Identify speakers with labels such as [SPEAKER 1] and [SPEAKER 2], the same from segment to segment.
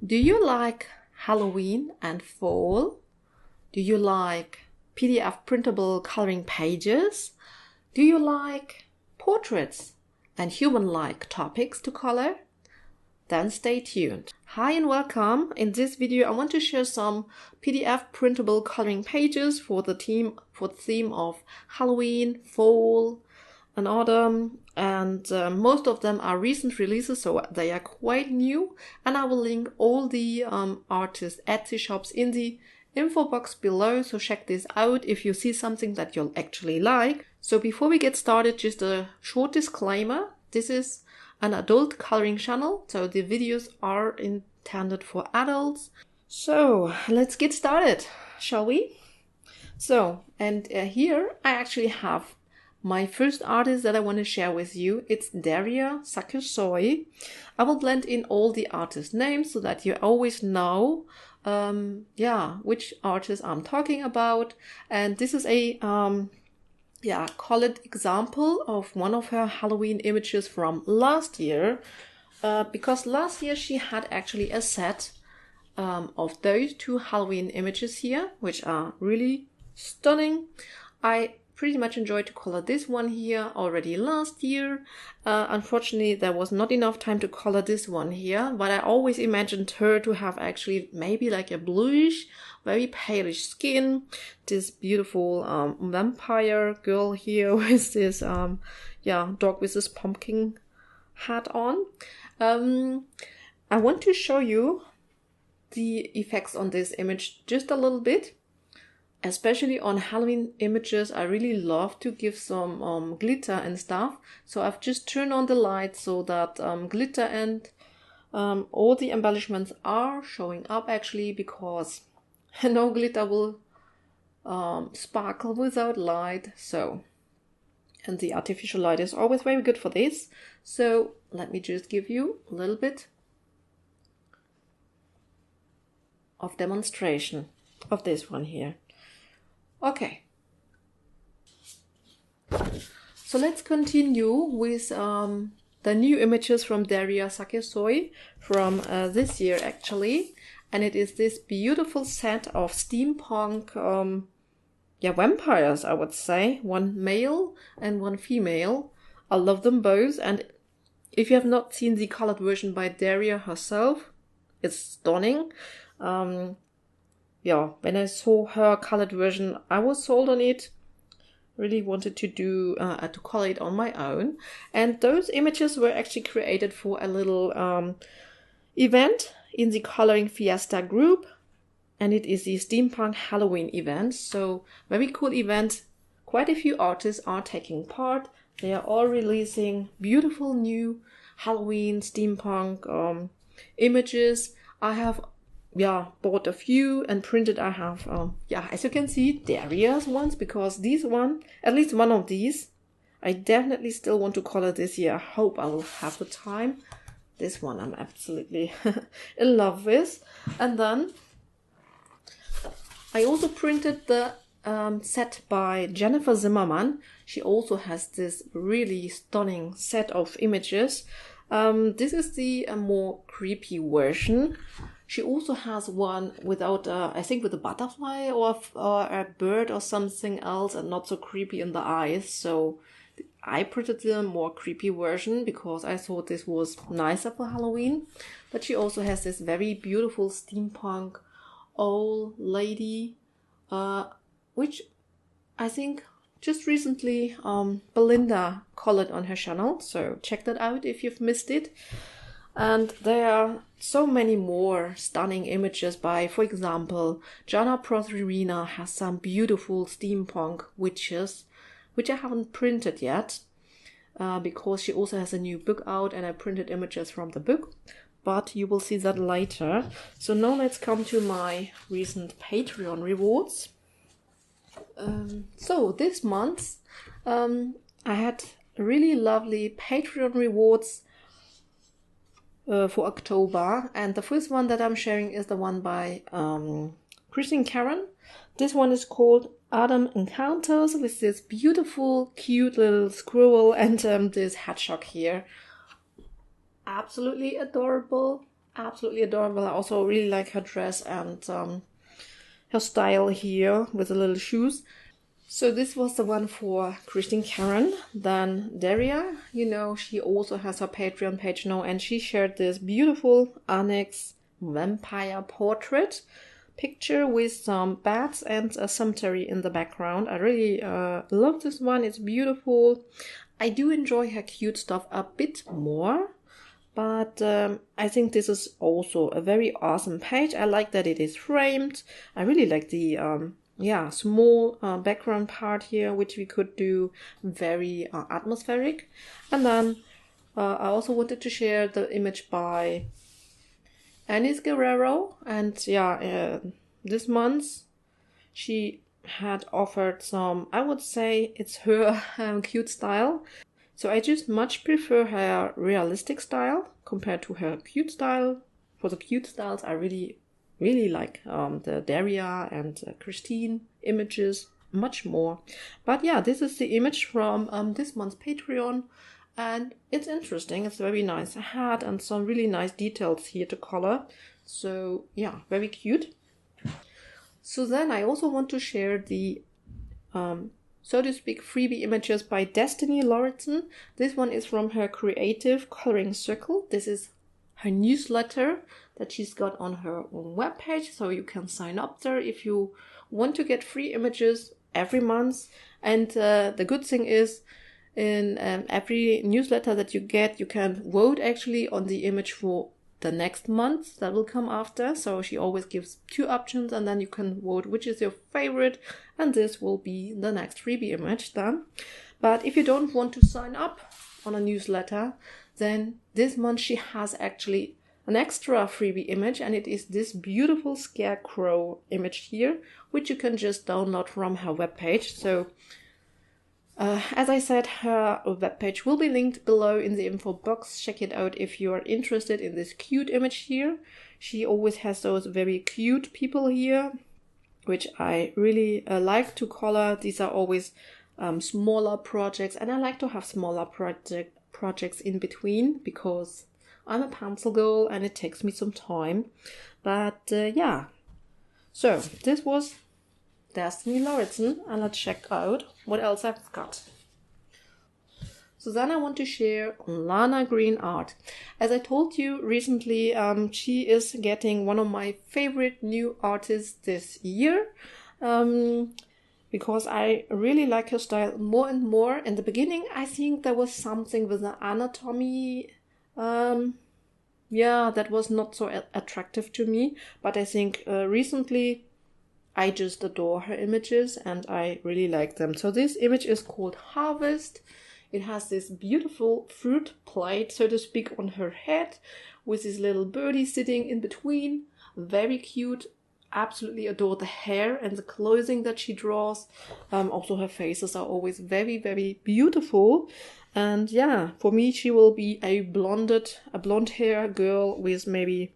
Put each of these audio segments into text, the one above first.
[SPEAKER 1] Do you like Halloween and fall? Do you like PDF printable coloring pages? Do you like portraits and human-like topics to color? Then stay tuned. Hi and welcome. In this video I want to share some PDF printable coloring pages for the theme of Halloween, fall and autumn, and most of them are recent releases, so they are quite new, and I will link all the artists' Etsy shops in the info box below, so check this out if you see something that you'll actually like. So before we get started, just a short disclaimer. This is an adult coloring channel, so the videos are intended for adults. So let's get started, shall we? So, and here I actually have my first artist that I want to share with you. It's Derya Cakirsoy. I will blend in all the artist names so that you always know which artist I'm talking about. And this is a colored example of one of her Halloween images from last year, because last year she had actually a set of those two Halloween images here, which are really stunning. I pretty much enjoyed to color this one here already last year. Unfortunately, there was not enough time to color this one here, but I always imagined her to have actually maybe like a bluish, very palish skin. This beautiful vampire girl here with this dog with this pumpkin hat on. I want to show you the effects on this image just a little bit. Especially on Halloween images, I really love to give some glitter and stuff. So I've just turned on the light so that glitter and all the embellishments are showing up actually, because no glitter will sparkle without light. So, and the artificial light is always very good for this. So let me just give you a little bit of demonstration of this one here. Okay, so let's continue with the new images from Derya Cakirsoy from this year actually, and it is this beautiful set of steampunk vampires, I would say, one male and one female. I love them both, and if you have not seen the colored version by Derya herself, it's stunning. When I saw her colored version, I was sold on it. Really wanted to do to color it on my own. And those images were actually created for a little event in the Coloring Fiesta group. And it is the Steampunk Halloween event. So very cool event. Quite a few artists are taking part. They are all releasing beautiful new Halloween steampunk images. I have bought a few and printed. I have, as you can see, Derya's ones, because these one, at least one of these, I definitely still want to color this year. I hope I will have the time. This one I'm absolutely in love with. And then I also printed the set by Janna Zimmermann. She also has this really stunning set of images. This is the more creepy version. She also has one without, I think with a butterfly or a bird or something else, and not so creepy in the eyes. So I printed the more creepy version because I thought this was nicer for Halloween. But she also has this very beautiful steampunk old lady, which I think just recently Belinda colored on her channel. So check that out if you've missed it. And there are so many more stunning images by, for example, Janna Prosvirina has some beautiful steampunk witches, which I haven't printed yet, because she also has a new book out and I printed images from the book, but you will see that later. So now let's come to my recent Patreon rewards. So this month I had really lovely Patreon rewards for October, and the first one that I'm sharing is the one by Karron. This one is called Autumn Encounters, with this beautiful cute little squirrel and this hedgehog here. Absolutely adorable. absolutely adorable. I also really like her dress and her style here with the little shoes. So this was the one for Christine Karron. Then Derya, you know, she also has her Patreon page now, and she shared this beautiful Onyx vampire portrait picture with some bats and a cemetery in the background. I really love this one. It's beautiful. I do enjoy her cute stuff a bit more, but I think this is also a very awesome page. I like that it is framed. I really like the small background part here, which we could do very atmospheric. And then I also wanted to share the image by Enys Guerrero, and this month she had offered some, I would say it's her cute style. So I just much prefer her realistic style compared to her cute style. For the cute styles, I really like the Derya and Christine images much more. But yeah, this is the image from this month's Patreon. And it's interesting, it's very nice hat and some really nice details here to color. So yeah, very cute. So then I also want to share the, so to speak, freebie images by Destiny Lauritsen. This one is from her Creative Coloring Circle. This is her newsletter that she's got on her own webpage. So you can sign up there if you want to get free images every month. And the good thing is, in every newsletter that you get, you can vote actually on the image for the next month that will come after. So she always gives 2 options, and then you can vote which is your favorite, and this will be the next freebie image then. But if you don't want to sign up on a newsletter, then this month she has actually an extra freebie image, and it is this beautiful scarecrow image here, which you can just download from her webpage. So as I said, her webpage will be linked below in the info box. Check it out if you are interested in this cute image here. She always has those very cute people here, which I really like to color. These are always smaller projects, and I like to have smaller projects in between because I'm a pencil girl and it takes me some time. But yeah, so this was Destiny Lauritsen, and let's check out what else I've got. So then I want to share Lana Green Art. As I told you recently, she is getting one of my favorite new artists this year, because I really like her style more and more. In the beginning, I think there was something with the anatomy, that was not so attractive to me, but I think recently I just adore her images and I really like them. So this image is called Harvest. It has this beautiful fruit plate, so to speak, on her head with this little birdie sitting in between. Very cute. Absolutely adore the hair and the clothing that she draws. Also her faces are always very, very beautiful. And yeah, for me she will be a blonde hair girl with maybe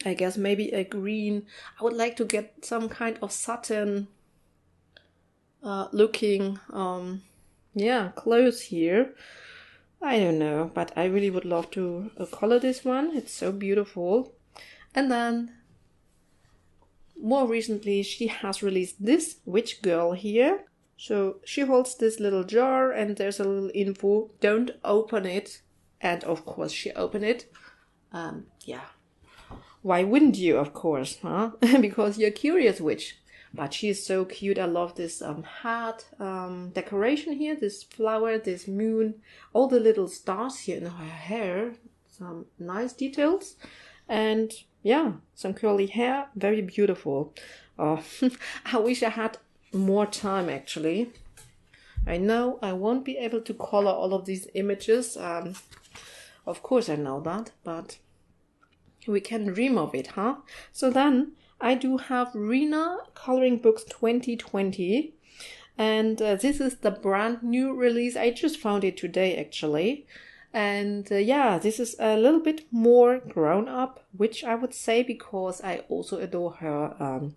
[SPEAKER 1] a green. I would like to get some kind of satin looking clothes here. I don't know, but I really would love to color this one. It's so beautiful. And then more recently she has released this witch girl here. So she holds this little jar and there's a little info, don't open it. And of course she opened it. Why wouldn't you, of course, huh? Because you're curious witch. But she's so cute. I love this hat decoration here, this flower, this moon, all the little stars here in her hair. Some nice details. And yeah, some curly hair, very beautiful. Oh, I wish I had more time actually. I know I won't be able to color all of these images. Of course I know that, but we can dream of it, huh? So then I do have Rina Coloringbooks 2020, and this is the brand new release. I just found it today actually. And this is a little bit more grown up, which I would say, because I also adore her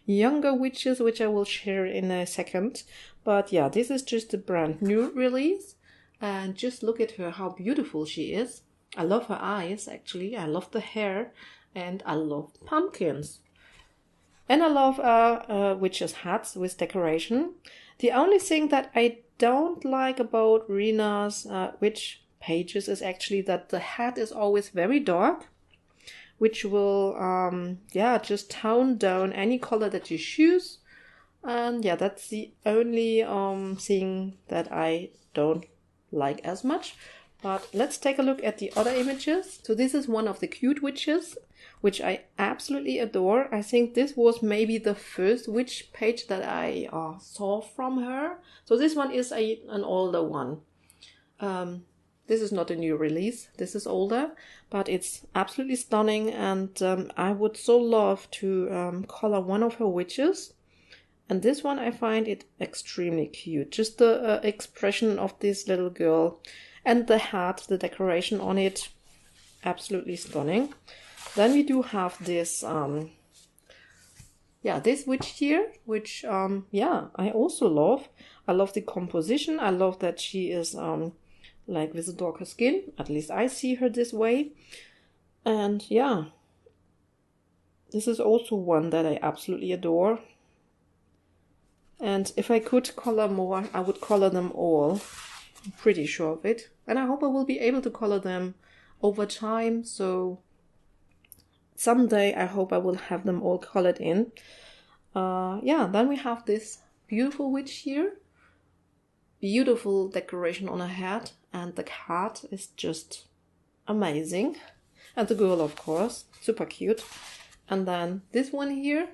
[SPEAKER 1] younger witches, which I will share in a second. But yeah, this is just a brand new release, and just look at her, how beautiful she is. I love her eyes, actually. I love the hair, and I love pumpkins. And I love witches' hats with decoration. The only thing that I don't like about Rina's witch pages is actually that the hat is always very dark, which will, just tone down any color that you choose. And yeah, that's the only thing that I don't like as much. But let's take a look at the other images. So this is one of the cute witches, which I absolutely adore. I think this was maybe the first witch page that I saw from her. So this one is an older one. This is not a new release. This is older, but it's absolutely stunning. And I would so love to color one of her witches. And this one, I find it extremely cute. Just the expression of this little girl and the hat, the decoration on it, absolutely stunning. Then we do have this, this witch here, which, I also love. I love the composition. I love that she is, like with a darker skin. At least I see her this way. And yeah, this is also one that I absolutely adore. And if I could color more, I would color them all. I'm pretty sure of it. And I hope I will be able to color them over time. So someday I hope I will have them all colored in. Then we have this beautiful witch here. Beautiful decoration on her head. And the cat is just amazing. And the girl, of course. Super cute. And then this one here.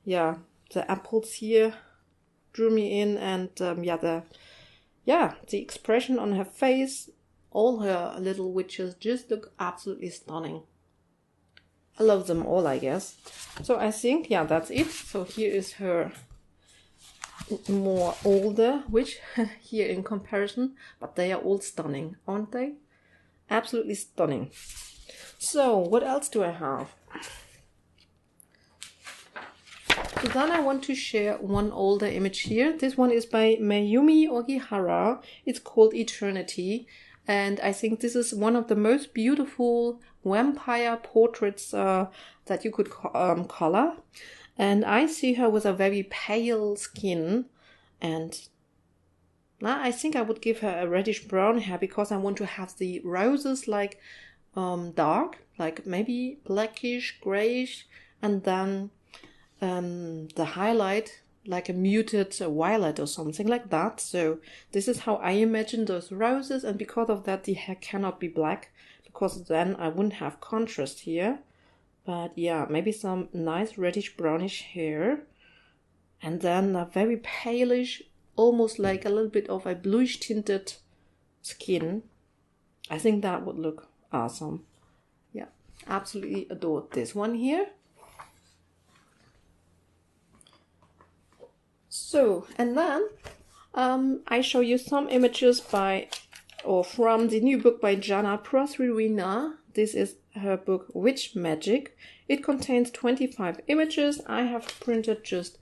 [SPEAKER 1] Yeah. The apples here drew me in, and the expression on her face, all her little witches just look absolutely stunning. I love them all, I guess. So I think, that's it. So here is her more older witch here in comparison, but they are all stunning, aren't they? Absolutely stunning. So what else do I have? So then I want to share one older image here. This one is by Mayumi Ogihara. It's called Eternity. And I think this is one of the most beautiful vampire portraits that you could color. And I see her with a very pale skin. And I think I would give her a reddish brown hair because I want to have the roses like dark, like maybe blackish, grayish, and then the highlight like a muted violet or something like that. So this is how I imagine those roses, and because of that the hair cannot be black, because then I wouldn't have contrast here. But yeah, maybe some nice reddish brownish hair, and then a very palish, almost like a little bit of a bluish tinted skin. I think that would look awesome. Yeah, absolutely adored this one here. So, and then I show you some images from the new book by Janna Prosvirina. This is her book Witch Magic. It contains 25 images. I have printed just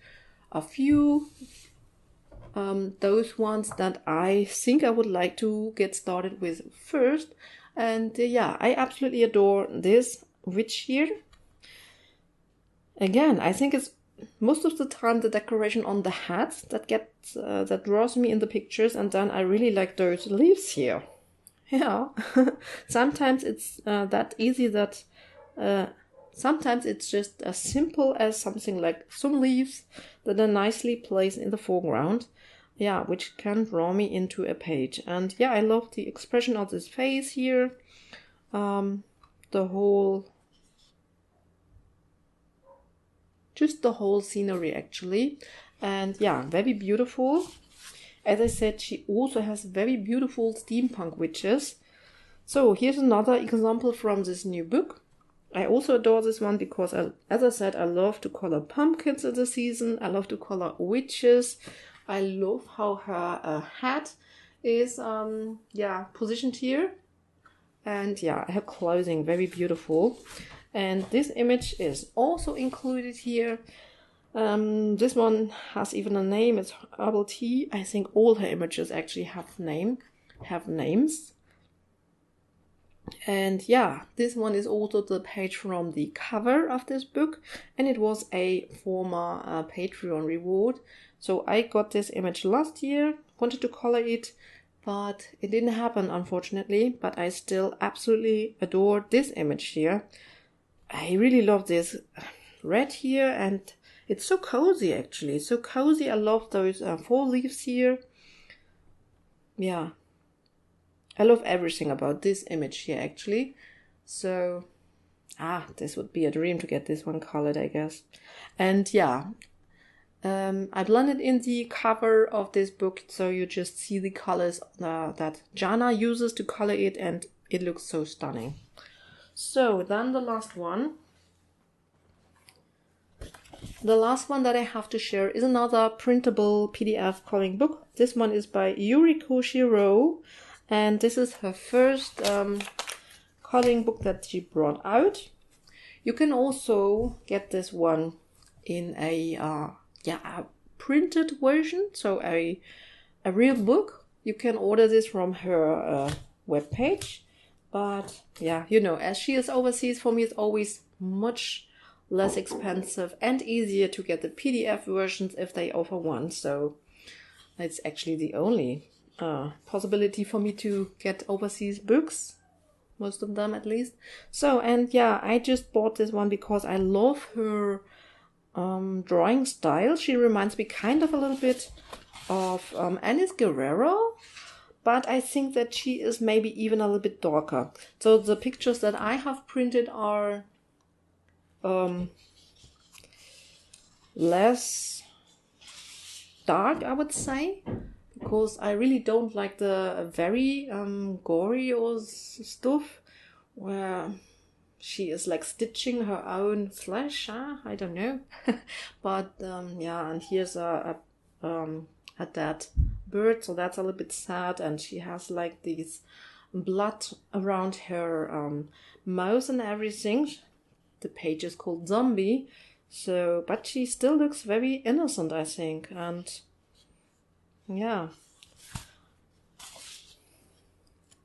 [SPEAKER 1] a few, those ones that I think I would like to get started with first. And I absolutely adore this witch here. Again, I think it's most of the time the decoration on the hats that draws me in the pictures, and then I really like those leaves here. Yeah, sometimes it's that easy that sometimes it's just as simple as something like some leaves that are nicely placed in the foreground, which can draw me into a page. And I love the expression of this face here, the whole scenery actually. And very beautiful. As I said, she also has very beautiful steampunk witches. So here's another example from this new book. I also adore this one because, as I said, I love to color pumpkins in the season. I love to color witches. I love how her hat is positioned here. And her clothing, very beautiful. And this image is also included here. This one has even a name. It's Herbal Tea. I think all her images actually have names. And yeah, this one is also the page from the cover of this book, and it was a former Patreon reward. So I got this image last year, wanted to color it, but it didn't happen, unfortunately. But I still absolutely adore this image here. I really love this red here, and it's so cozy, actually. So cozy. I love those fall leaves here. Yeah. I love everything about this image here, actually. So, this would be a dream to get this one colored, I guess. And yeah, I blended in the cover of this book, so you just see the colors that Janna uses to color it, and it looks so stunning. So then the last one. The last one that I have to share is another printable PDF coloring book. This one is by Yuriko Shirou, and this is her first coloring book that she brought out. You can also get this one in a printed version, so a real book. You can order this from her webpage. But yeah, you know, as she is overseas, for me it's always much less expensive and easier to get the PDF versions if they offer one. So it's actually the only possibility for me to get overseas books, most of them at least. So, and yeah, I just bought this one because I love her drawing style. She reminds me kind of a little bit of Enys Guerrero, but I think that she is maybe even a little bit darker. So the pictures that I have printed are less dark, I would say, because I really don't like the very gory or stuff where she is like stitching her own flesh. I don't know. But yeah, and here's a dead bird, so that's a little bit sad, and she has like these blood around her mouth and everything. The page is called Zombie, so but she still looks very innocent, I think. And yeah,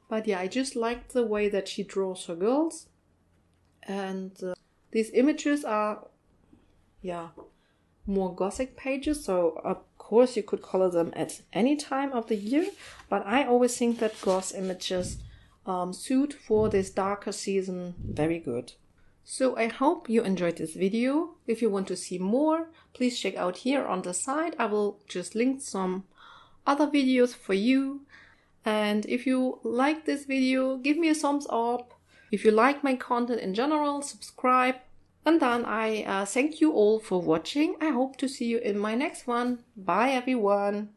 [SPEAKER 1] but yeah, I just like the way that she draws her girls, and these images are more Gothic pages, so of course you could color them at any time of the year, but I always think that Goth images suit for this darker season very good. So I hope you enjoyed this video. If you want to see more, please check out here on the side. I will just link some other videos for you. And if you like this video, give me a thumbs up. If you like my content in general, subscribe. And then I thank you all for watching. I hope to see you in my next one. Bye everyone.